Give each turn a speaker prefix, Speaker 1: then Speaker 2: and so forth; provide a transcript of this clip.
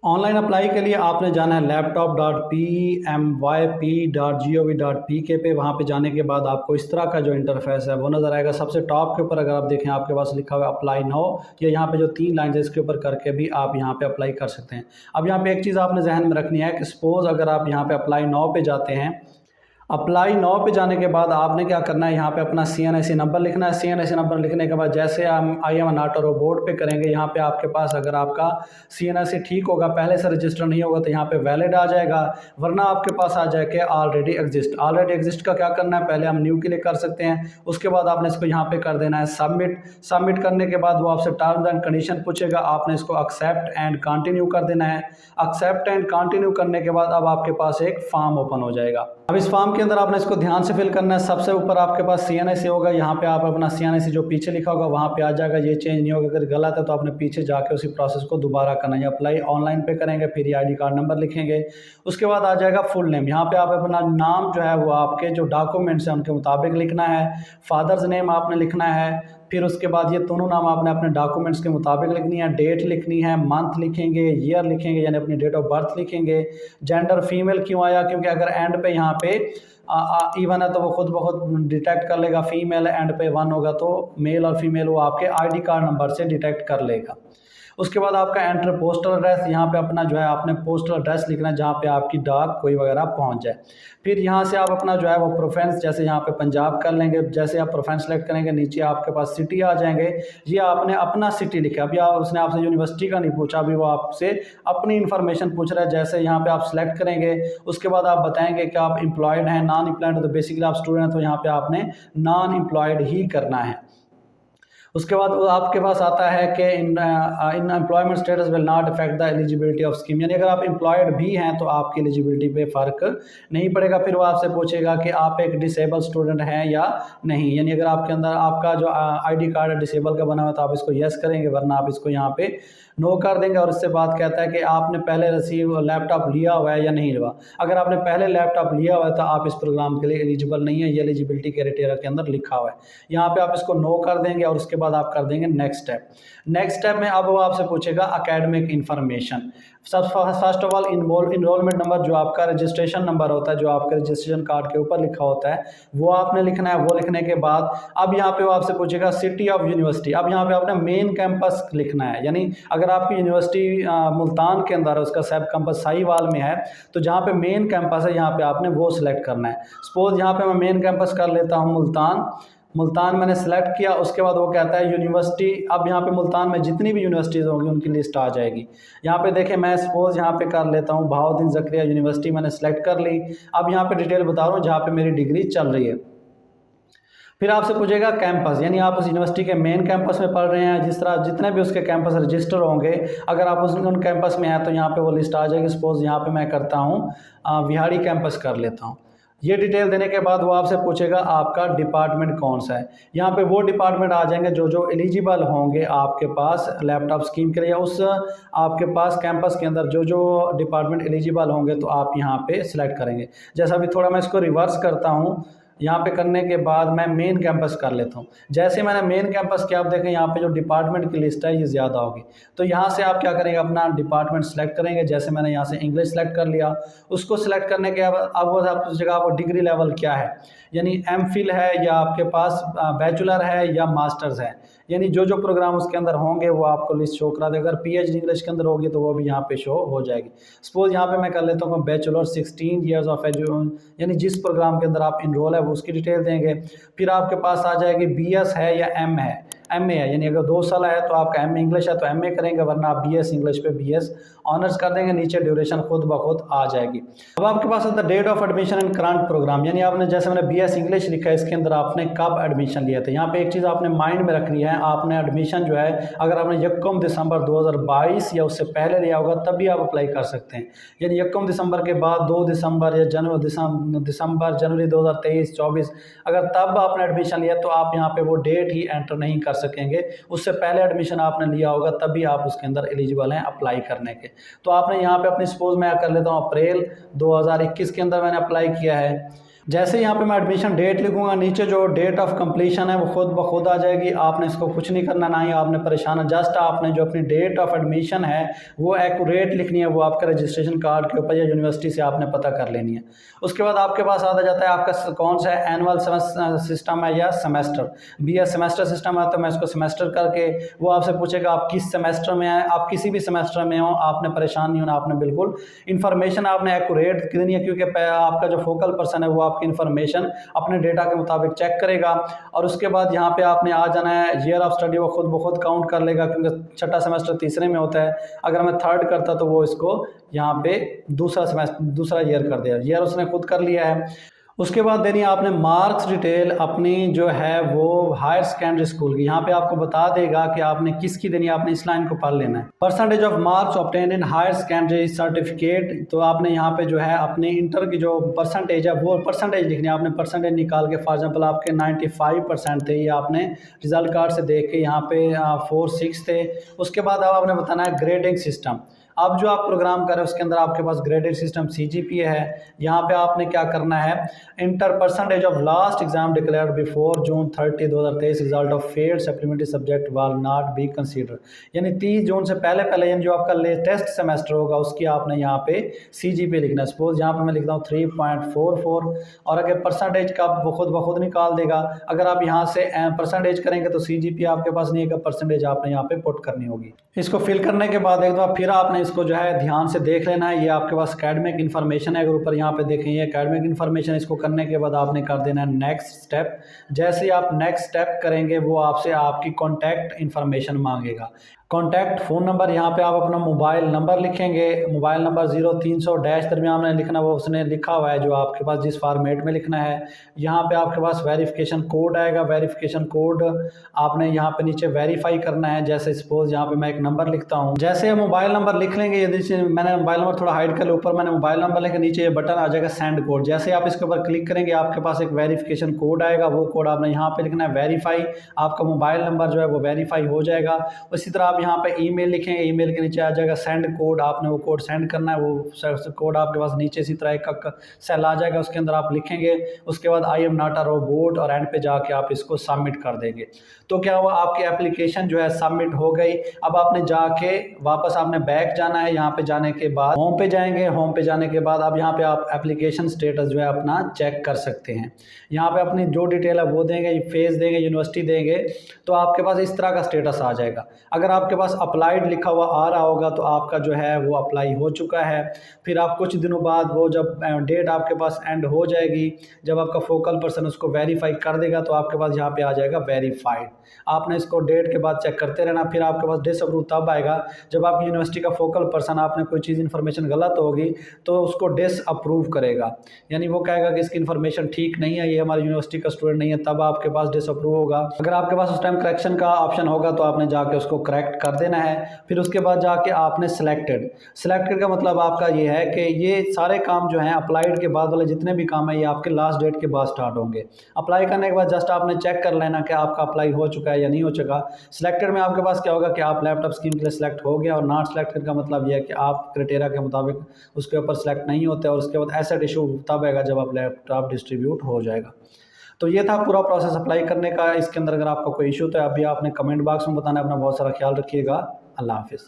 Speaker 1: Online apply के लिए आपने जाना है laptop.pmyp.gov.pk पे। वहाँ पे जाने के बाद आपको इस तरह का जो इंटरफेस है वो नज़र आएगा। सबसे टॉप के ऊपर अगर आप देखें आपके पास लिखा हुआ है अप्लाई नाउ, या यहाँ पे जो 3 लाइन है इसके ऊपर करके भी आप यहाँ पे अप्लाई कर सकते हैं। अब यहाँ पे एक चीज़ आपने जहन में रखनी है कि सपोज़ अगर आप यहाँ पे अप्लाई नाउ पे जाते हैं, अप्लाई नाउ पे जाने के बाद आपने क्या करना है, यहाँ पे अपना CNSE नंबर लिखना है। CNSE नंबर लिखने के बाद जैसे हम I am not a robot पे करेंगे, यहाँ पे आपके पास अगर आपका CNSE ठीक होगा, पहले से रजिस्टर नहीं होगा तो यहाँ पे वैलिड आ जाएगा, वरना आपके पास आ जाए कि ऑलरेडी एग्जिस्ट। ऑलरेडी एग्जिस्ट का क्या करना है, पहले हम न्यू के लिए कर सकते हैं, उसके बाद आपने इसको यहाँ पे कर देना है सबमिट। सबमिट करने के बाद वो आपसे टर्म्स एंड कंडीशन पूछेगा, आपने इसको एक्सेप्ट एंड कंटिन्यू कर देना है। एक्सेप्ट एंड कंटिन्यू करने के बाद अब आपके पास एक फॉर्म ओपन हो जाएगा। अब इस फॉर्म के अंदर आपने इसको ध्यान से फिल करना है। सबसे ऊपर आपके पास CNSE होगा, यहाँ पे आप अपना CNSE जो पीछे लिखा होगा वहाँ पे आ जाएगा, ये चेंज नहीं होगा। अगर गलत है तो आपने पीछे जाके उसी प्रोसेस को दोबारा करना है। अप्लाई ऑनलाइन पे करेंगे, फिर ये ID कार्ड नंबर लिखेंगे, उसके बाद आ जाएगा फुल नेम। यहाँ पे आप अपना नाम जो है वो आपके जो डॉक्यूमेंट्स हैं उनके मुताबिक लिखना है। फादर्स नेम आपने लिखना है, फिर उसके बाद ये दोनों नाम आपने अपने डॉक्यूमेंट्स के मुताबिक लिखनी है। डेट लिखनी है, मंथ लिखेंगे, ईयर लिखेंगे यानी अपनी डेट ऑफ बर्थ लिखेंगे। जेंडर फीमेल क्यों आया, क्योंकि अगर एंड पे यहाँ पे इवन है तो वो खुद ब खुद डिटेक्ट कर लेगा। फीमेल एंड पे 1 होगा तो मेल और फीमेल वो आपके ID कार्ड नंबर से डिटेक्ट कर लेगा। उसके बाद आपका एंटर पोस्टल एड्रेस, यहाँ पे अपना जो है आपने पोस्टल एड्रेस लिखना है जहाँ पे आपकी डाक कोई वगैरह पहुँच जाए। फिर यहाँ से आप अपना जो है वो प्रेफरेंस, जैसे यहाँ पे पंजाब कर लेंगे। जैसे आप प्रेफरेंस सेलेक्ट करेंगे नीचे आपके पास सिटी आ जाएंगे, ये आपने अपना सिटी लिखा। अभी उसने आपसे यूनिवर्सिटी का नहीं पूछा, अभी वो आपसे अपनी इन्फॉर्मेशन पूछ रहा है। जैसे यहाँ पे आप सिलेक्ट करेंगे, उसके बाद आप बताएंगे कि आप एम्प्लॉयड हैं, नॉन एम्प्लॉयड है, तो बेसिकली आप स्टूडेंट हैं तो यहाँ पे आपने नॉन एम्प्लॉयड ही करना है। उसके बाद वो आपके पास आता है कि in employment status will not affect the eligibility of scheme, यानी अगर आप एम्प्लॉयड भी हैं तो आपकी एलिजिबिलिटी पे फ़र्क नहीं पड़ेगा। फिर वो आपसे पूछेगा कि आप एक डिसेबल स्टूडेंट हैं या नहीं, यानी अगर आपके अंदर आपका जो ID कार्ड है डिसेबल का बना हुआ तो आप इसको येस करेंगे, वरना आप इसको यहाँ पे नो कर देंगे। और इससे बात कहता है कि आपने पहले लैपटॉप लिया हुआ है या नहीं लिया। अगर आपने पहले लैपटॉप लिया हुआ है तो आप इस प्रोग्राम के लिए एलिजिबल नहीं है, ये एलिजिबिलिटी क्राइटेरिया के अंदर लिखा हुआ है। यहाँ पे आप इसको नो कर देंगे और उसके बाद आप कर देंगे नेक्स्ट स्टेप। नेक्स्ट स्टेप में अब वो आपसे पूछेगा academic information. First of all enrolment number, जो आपका रजिस्ट्रेशन नंबर होता है, जो आपके रजिस्ट्रेशन कार्ड के ऊपर लिखा होता है, वो आपने लिखना है। वो लिखने के बाद अब यहाँ पे वो आपसे पूछेगा सिटी ऑफ यूनिवर्सिटी। अब यहाँ पे आपने मेन कैंपस लिखना है, यानी अगर आपकी यूनिवर्सिटी मुल्तान के अंदर है, उसका सब कैंपस साहिवाल में है, तो जहाँ पे मेन कैंपस है यहाँ पे आपने वो सिलेक्ट करना है। सपोज यहाँ पे मैं मेन कैंपस कर लेता हूँ मुल्तान मैंने सेलेक्ट किया। उसके बाद वो कहता है यूनिवर्सिटी। अब यहाँ पे मुल्तान में जितनी भी यूनिवर्सिटीज़ होंगी उनकी लिस्ट आ जाएगी। यहाँ पे देखें, मैं सपोज यहाँ पे कर लेता हूँ बहाउद्दीन ज़करिया यूनिवर्सिटी, मैंने सेलेक्ट कर ली। अब यहाँ पे डिटेल बता रहा हूँ जहाँ पे मेरी डिग्री चल रही है। फिर आपसे पूछेगा कैंपस, यानी आप उस यूनिवर्सिटी के मेन कैंपस में पढ़ रहे हैं, जिस तरह जितने भी उसके कैंपस रजिस्टर होंगे, अगर आप उन कैंपस में हैं तो यहाँ पे वो लिस्ट आ जाएगी। सपोज यहाँ पे मैं करता हूँ विहाड़ी कैंपस कर लेता हूँ। ये डिटेल देने के बाद वो आपसे पूछेगा आपका डिपार्टमेंट कौन सा है। यहाँ पे वो डिपार्टमेंट आ जाएंगे जो जो एलिजिबल होंगे आपके पास लैपटॉप स्कीम के लिए, या उस आपके पास कैंपस के अंदर जो जो डिपार्टमेंट एलिजिबल होंगे तो आप यहाँ पे सिलेक्ट करेंगे। जैसा अभी थोड़ा मैं इसको रिवर्स करता हूँ, यहाँ पे करने के बाद मैं मेन कैंपस कर लेता हूँ। जैसे मैंने मेन कैंपस किया, आप देखें यहाँ पे जो डिपार्टमेंट की लिस्ट है ये ज़्यादा होगी, तो यहाँ से आप क्या करेंगे, अपना डिपार्टमेंट सेलेक्ट करेंगे। जैसे मैंने यहाँ से इंग्लिश सेलेक्ट कर लिया, उसको सिलेक्ट करने के बाद अब वो आप पूछेगा आपको डिग्री लेवल क्या है, यानी MPhil है या आपके पास बैचलर है या मास्टर्स है, यानी जो जो प्रोग्राम उसके अंदर होंगे वो आपको लिस्ट शो करा देगा। अगर PhD इंग्लिश के अंदर होगी तो वो भी यहाँ पे शो हो जाएगी। सपोज यहाँ पे मैं कर लेता हूँ बैचलर 16 ईयर्स ऑफ यानी जिस प्रोग्राम के अंदर आप इनरोल है वो उसकी डिटेल देंगे। फिर आपके पास आ जाएगी BS है या MA है, यानी अगर 2 साल है तो आपका MA इंग्लिश है तो MA करेंगे, वरना आप BS इंग्लिश पे BS ऑनर्स कर देंगे। नीचे ड्यूरेशन खुद ब खुद आ जाएगी। अब आपके पास आता है date of admission and current programme, यानी आपने जैसे मैंने BS इंग्लिश लिखा है, इसके अंदर आपने कब एडमिशन लिया था। यहाँ पे एक चीज़ आपने माइंड में रखनी है, आपने एडमिशन जो है अगर आपने 1 दिसंबर 2022 या उससे पहले लिया होगा तभी आप अप्लाई कर सकते हैं। यानी 1 दिसंबर के बाद 2 दिसंबर या दिसंबर जनवरी 2023-24 अगर तब आपने एडमिशन लिया तो आप यहाँ पे वो डेट ही एंटर नहीं कर सकेंगे। उससे पहले एडमिशन आपने लिया होगा तभी आप उसके अंदर एलिजिबल हैं अप्लाई करने के। तो आपने यहाँ पे अपनी सपोज मैं कर लेता हूँ अप्रैल 2021 के अंदर मैंने अप्लाई किया है। जैसे यहाँ पे मैं एडमिशन डेट लिखूंगा, नीचे जो डेट ऑफ कंप्लीशन है वो खुद ब खुद आ जाएगी। आपने इसको कुछ नहीं करना, ना ही आपने परेशान, जस्ट आपने जो अपनी डेट ऑफ एडमिशन है वो एक्यूरेट लिखनी है, वो आपका रजिस्ट्रेशन कार्ड के ऊपर या यूनिवर्सिटी से आपने पता कर लेनी है। उसके बाद आपके पास आ जाता है आपका कौन सा एनुअल सिस्टम है या सेमेस्टर। बी ए सेमेस्टर सिस्टम है तो मैं इसको सेमेस्टर करके, वो आपसे पूछेगा आप किस सेमेस्टर में हैं, आप किसी भी सेमेस्टर में हो, आपने परेशान नहीं होना, आपने बिल्कुल इन्फॉर्मेशन आपने एक्यूरेट देनी है, क्योंकि आपका जो फोकल पर्सन है वो आपकी इन्फॉर्मेशन अपने डेटा के मुताबिक चेक करेगा। और उसके बाद यहाँ पे आपने आ जाना है, ईयर ऑफ स्टडी वो खुद ब खुद काउंट कर लेगा, क्योंकि छठा सेमेस्टर तीसरे में होता है, अगर मैं थर्ड करता तो वो इसको यहाँ पे दूसरा सेमेस्टर दूसरा ईयर कर दिया, ईयर उसने खुद कर लिया है। उसके बाद देनी है आपने मार्क्स डिटेल अपनी जो है वो हायर सेकेंडरी स्कूल की, यहाँ पे आपको बता देगा कि आपने किसकी देनी है, आपने इस लाइन को पढ़ लेना है। Percentage of marks obtain in higher secondary certificate, तो आपने यहाँ पे जो है अपने इंटर की जो परसेंटेज है वो परसेंटेज लिखनी है। आपने परसेंटेज निकाल के, फॉर एग्जाम्पल आपके 95% थे, ये आपने रिजल्ट कार्ड से देख के यहाँ पे 4-6 थे। उसके बाद अब आपने बताना है ग्रेडिंग सिस्टम। अब जो आप प्रोग्राम कर रहे हैं उसके अंदर आपके पास ग्रेडेड सिस्टम CGPA है। यहाँ पे आपने क्या करना है, inter percentage of last exam declared before June 30, 2023 result of failed supplementary subject वाल नॉट बी कंसीडर, यानी 30 जून से पहले पहले यानी जो आपका लेटेस्ट सेमेस्टर होगा उसकी आपने यहाँ पे CGPA लिखना है। सपोज यहाँ पे मैं लिखता हूँ 3.44, और अगर परसेंटेज का खुद ब खुद निकाल देगा। अगर आप यहाँ से परसेंटेज करेंगे तो CGPA आपके पास नहीं है, परसेंटेज आपने यहाँ पे पुट करनी होगी। इसको फिल करने के बाद एक बार फिर आपने इसको जो है ध्यान से देख लेना है। ये आपके पास एकेडमिक इन्फॉर्मेशन है, अगर ऊपर यहाँ पे देखें ये एकेडमिक इन्फॉर्मेशन। इसको करने के बाद आपने कर देना है नेक्स्ट स्टेप। जैसे ही आप नेक्स्ट स्टेप करेंगे वो आपसे आपकी कॉन्टैक्ट इन्फॉर्मेशन मांगेगा। कॉन्टैक्ट फ़ोन नंबर, यहाँ पे आप अपना मोबाइल नंबर लिखेंगे, मोबाइल नंबर 0300 डैश दरमियान में लिखना, वो उसने लिखा हुआ है जो आपके पास जिस फॉर्मेट में लिखना है। यहाँ पे आपके पास वेरिफिकेशन कोड आएगा, वेरिफिकेशन कोड आपने यहाँ पे नीचे वेरीफाई करना है। जैसे सपोज यहाँ पे मैं एक नंबर लिखता हूँ, जैसे मोबाइल नंबर लिख लेंगे, यदि मैंने मोबाइल नंबर थोड़ा हाइड कर लिया, ऊपर मैंने मोबाइल नंबर लेके नीचे ये बटन आ जाएगा सेंड कोड। जैसे आप इसके ऊपर क्लिक करेंगे आपके पास एक वेरिफिकेशन कोड आएगा, वो कोड आपने यहाँ पे लिखना है वेरीफाई, आपका मोबाइल नंबर जो है वो वेरीफाई हो जाएगा। उसी तरह आप यहाँ पे ईमेल लिखेंगे, ईमेल के नीचे आ जाएगा सेंड कोड, आपने वो कोड सेंड करना है। वो कोड आपके पास नीचे इसी तरह एक सेल आ जाएगा, उसके अंदर आप लिखेंगे। उसके बाद I am not a robot, और एंड पे जाके आप इसको सबमिट कर देंगे। तो क्या हुआ, आपकी एप्लीकेशन जो है सबमिट हो गई। अब आपने जाके वापस आपने बैक जाना है। यहाँ पे जाने के बाद होम पे जाएंगे, होम पे जाने के बाद अब यहाँ पे आप एप्लीकेशन स्टेटस जो है अपना चेक कर सकते हैं। यहाँ पे अपनी जो डिटेल है वो देंगे, फेस देंगे, यूनिवर्सिटी देंगे, तो आपके पास इस तरह का स्टेटस आ जाएगा। अगर आपके पास अप्लाइड लिखा हुआ आ रहा होगा तो आपका जो है वो अप्लाई हो चुका है। फिर आप कुछ दिनों बाद वो जब डेट आपके पास एंड हो जाएगी, जब आपका फोकल पर्सन उसको वेरीफाई कर देगा तो आपके पास यहाँ पे आ जाएगा वेरीफाइड। आपने इसको डेट के बाद चेक करते रहना। फिर आपके पास डिसअप्रूव तब आएगा जब आपकी यूनिवर्सिटी का फोकल पर्सन आपने कोई चीज़ इन्फॉर्मेशन गलत होगी तो उसको डिसअप्रूव करेगा, यानी वो कहेगा कि इसकी इन्फॉर्मेशन ठीक नहीं है, ये हमारी यूनिवर्सिटी का स्टूडेंट नहीं है, तब आपके पास डिसअप्रूव होगा। अगर आपके पास उस टाइम करेक्शन का ऑप्शन होगा तो आपने जाके उसको करेक्ट कर देना है। फिर उसके बाद जाके आपने सिलेक्टेड का मतलब आपका ये है कि ये सारे काम जो हैं अप्लाइड के बाद वाले जितने भी काम है ये आपके लास्ट डेट के बाद स्टार्ट होंगे। अप्लाई करने के बाद जस्ट आपने चेक कर लेना कि आपका अप्लाई हो चुका है या नहीं हो चुका। सिलेक्टेड में आपके पास क्या होगा कि आप लैपटॉप स्कीम के लिए सिलेक्ट हो गए, और नॉट सिलेक्टेड का मतलब ये है कि आप क्राइटेरिया के मुताबिक उसके ऊपर सेलेक्ट नहीं होते, और उसके बाद एसेट इशू तब आएगा जब आप लैपटॉप डिस्ट्रीब्यूट हो जाएगा। तो ये था पूरा प्रोसेस अप्लाई करने का। इसके अंदर अगर आपका कोई इशू तो अभी आपने कमेंट बॉक्स में बताना है। अपना बहुत सारा ख्याल रखिएगा। अल्लाह हाफिज़।